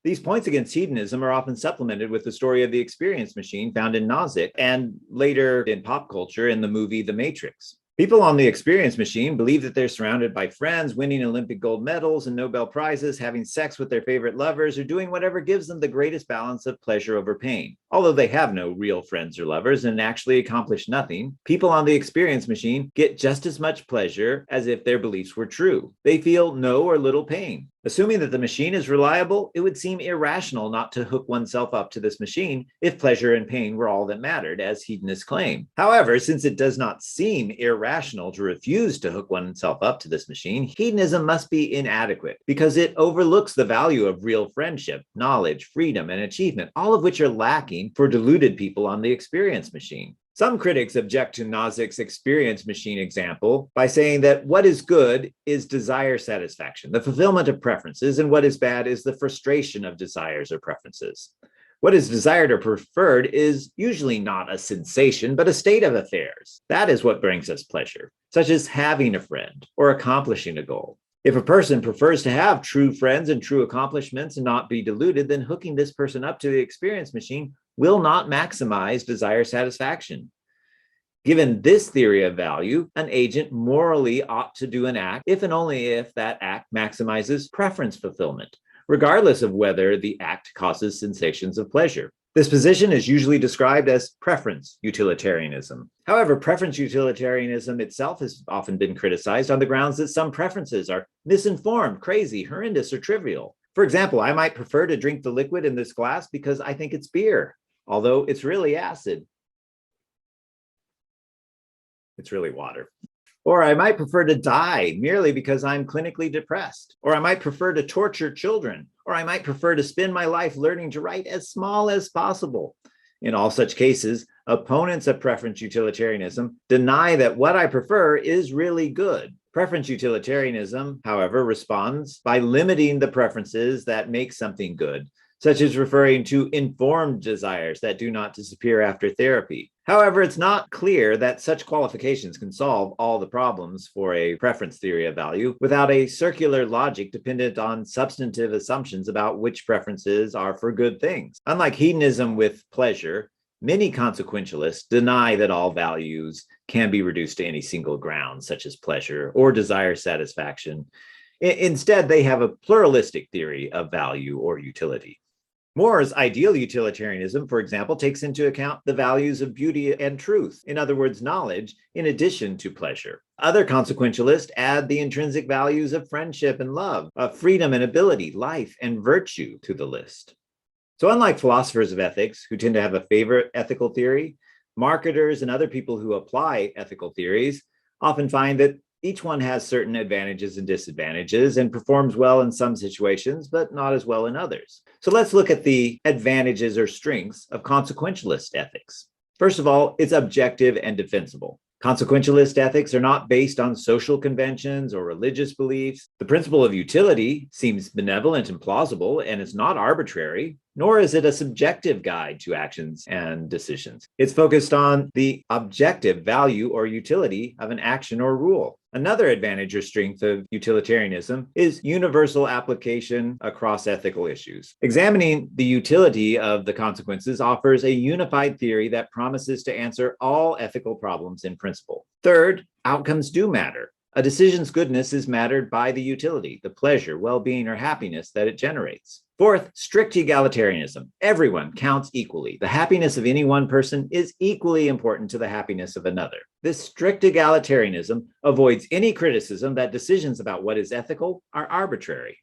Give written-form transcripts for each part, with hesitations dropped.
These points against hedonism are often supplemented with the story of the experience machine found in Nozick and later in pop culture in the movie The Matrix. People on the experience machine believe that they're surrounded by friends, winning Olympic gold medals and Nobel Prizes, having sex with their favorite lovers, or doing whatever gives them the greatest balance of pleasure over pain. Although they have no real friends or lovers and actually accomplish nothing, people on the experience machine get just as much pleasure as if their beliefs were true. They feel no or little pain. Assuming that the machine is reliable, it would seem irrational not to hook oneself up to this machine if pleasure and pain were all that mattered, as hedonists claim. However, since it does not seem irrational to refuse to hook oneself up to this machine, hedonism must be inadequate because it overlooks the value of real friendship, knowledge, freedom, and achievement, all of which are lacking for deluded people on the experience machine. Some critics object to Nozick's experience machine example by saying that what is good is desire satisfaction, the fulfillment of preferences, and what is bad is the frustration of desires or preferences. What is desired or preferred is usually not a sensation, but a state of affairs. That is what brings us pleasure, such as having a friend or accomplishing a goal. If a person prefers to have true friends and true accomplishments and not be deluded, then hooking this person up to the experience machine will not maximize desire satisfaction. Given this theory of value, an agent morally ought to do an act if and only if that act maximizes preference fulfillment, regardless of whether the act causes sensations of pleasure. This position is usually described as preference utilitarianism. However, preference utilitarianism itself has often been criticized on the grounds that some preferences are misinformed, crazy, horrendous, or trivial. For example, I might prefer to drink the liquid in this glass because I think it's beer, although it's really acid. It's really water. Or I might prefer to die merely because I'm clinically depressed. Or I might prefer to torture children. Or I might prefer to spend my life learning to write as small as possible. In all such cases, opponents of preference utilitarianism deny that what I prefer is really good. Preference utilitarianism, however, responds by limiting the preferences that make something good, such as referring to informed desires that do not disappear after therapy. However, it's not clear that such qualifications can solve all the problems for a preference theory of value without a circular logic dependent on substantive assumptions about which preferences are for good things. Unlike hedonism with pleasure, many consequentialists deny that all values can be reduced to any single ground, such as pleasure or desire satisfaction. Instead, they have a pluralistic theory of value or utility. More's ideal utilitarianism, for example, takes into account the values of beauty and truth, in other words, knowledge, in addition to pleasure. Other consequentialists add the intrinsic values of friendship and love, of freedom and ability, life and virtue to the list. So unlike philosophers of ethics who tend to have a favorite ethical theory, marketers and other people who apply ethical theories often find that each one has certain advantages and disadvantages and performs well in some situations, but not as well in others. So let's look at the advantages or strengths of consequentialist ethics. First of all, it's objective and defensible. Consequentialist ethics are not based on social conventions or religious beliefs. The principle of utility seems benevolent and plausible, and it's not arbitrary, nor is it a subjective guide to actions and decisions. It's focused on the objective value or utility of an action or rule. Another advantage or strength of utilitarianism is universal application across ethical issues. Examining the utility of the consequences offers a unified theory that promises to answer all ethical problems in principle. Third, outcomes do matter. A decision's goodness is mattered by the utility, the pleasure, well-being, or happiness that it generates. Fourth, strict egalitarianism. Everyone counts equally. The happiness of any one person is equally important to the happiness of another. This strict egalitarianism avoids any criticism that decisions about what is ethical are arbitrary.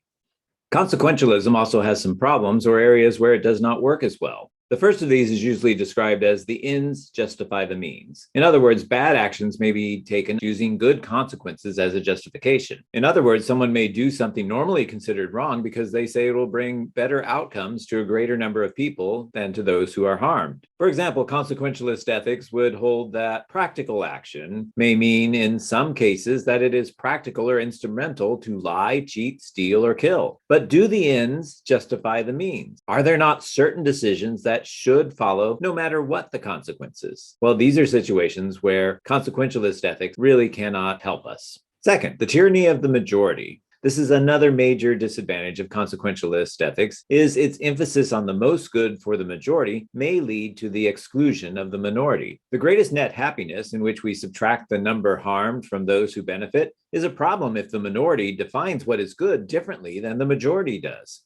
Consequentialism also has some problems or areas where it does not work as well. The first of these is usually described as the ends justify the means. In other words, bad actions may be taken using good consequences as a justification. In other words, someone may do something normally considered wrong because they say it will bring better outcomes to a greater number of people than to those who are harmed. For example, consequentialist ethics would hold that practical action may mean in some cases that it is practical or instrumental to lie, cheat, steal, or kill. But do the ends justify the means? Are there not certain decisions that should follow no matter what the consequences? Well, these are situations where consequentialist ethics really cannot help us. Second, the tyranny of the majority. This is another major disadvantage of consequentialist ethics, is its emphasis on the most good for the majority may lead to the exclusion of the minority. The greatest net happiness, in which we subtract the number harmed from those who benefit, is a problem if the minority defines what is good differently than the majority does.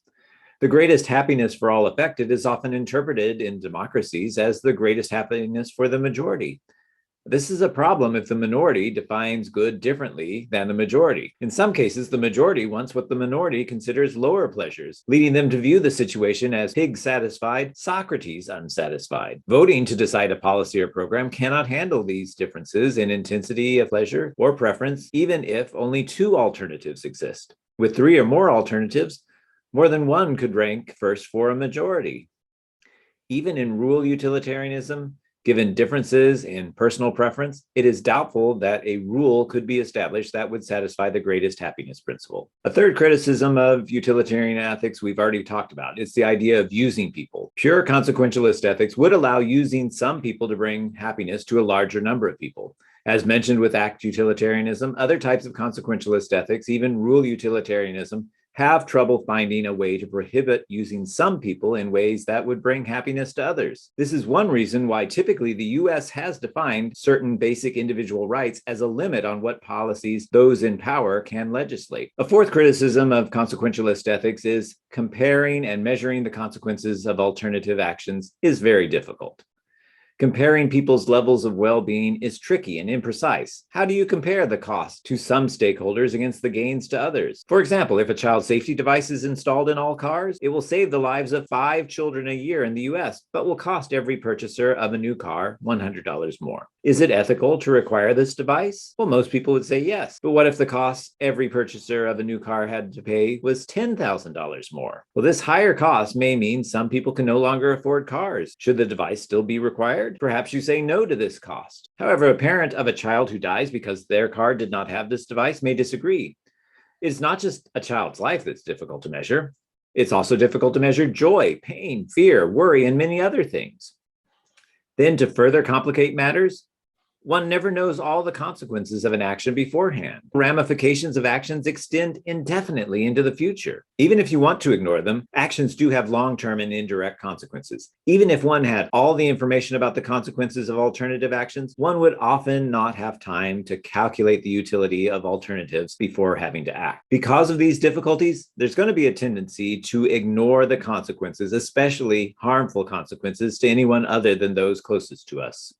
The greatest happiness for all affected is often interpreted in democracies as the greatest happiness for the majority. This is a problem if the minority defines good differently than the majority. In some cases, the majority wants what the minority considers lower pleasures, leading them to view the situation as pig satisfied, Socrates unsatisfied. Voting to decide a policy or program cannot handle these differences in intensity of pleasure or preference, even if only two alternatives exist. With three or more alternatives, more than one could rank first for a majority. Even in rule utilitarianism, given differences in personal preference, it is doubtful that a rule could be established that would satisfy the greatest happiness principle. A third criticism of utilitarian ethics we've already talked about. It's the idea of using people. Pure consequentialist ethics would allow using some people to bring happiness to a larger number of people. As mentioned with act utilitarianism, other types of consequentialist ethics, even rule utilitarianism, have trouble finding a way to prohibit using some people in ways that would bring happiness to others. This is one reason why typically the US has defined certain basic individual rights as a limit on what policies those in power can legislate. A fourth criticism of consequentialist ethics is comparing and measuring the consequences of alternative actions is very difficult. Comparing people's levels of well-being is tricky and imprecise. How do you compare the cost to some stakeholders against the gains to others? For example, if a child safety device is installed in all cars, it will save the lives of 5 children a year in the US, but will cost every purchaser of a new car $100 more. Is it ethical to require this device? Well, most people would say yes. But what if the cost every purchaser of a new car had to pay was $10,000 more? Well, this higher cost may mean some people can no longer afford cars. Should the device still be required? Perhaps you say no to this cost. However, a parent of a child who dies because their car did not have this device may disagree. It's not just a child's life that's difficult to measure. It's also difficult to measure joy, pain, fear, worry, and many other things. Then, to further complicate matters, one never knows all the consequences of an action beforehand. Ramifications of actions extend indefinitely into the future. Even if you want to ignore them, actions do have long-term and indirect consequences. Even if one had all the information about the consequences of alternative actions, one would often not have time to calculate the utility of alternatives before having to act. Because of these difficulties, there's going to be a tendency to ignore the consequences, especially harmful consequences, to anyone other than those closest to us.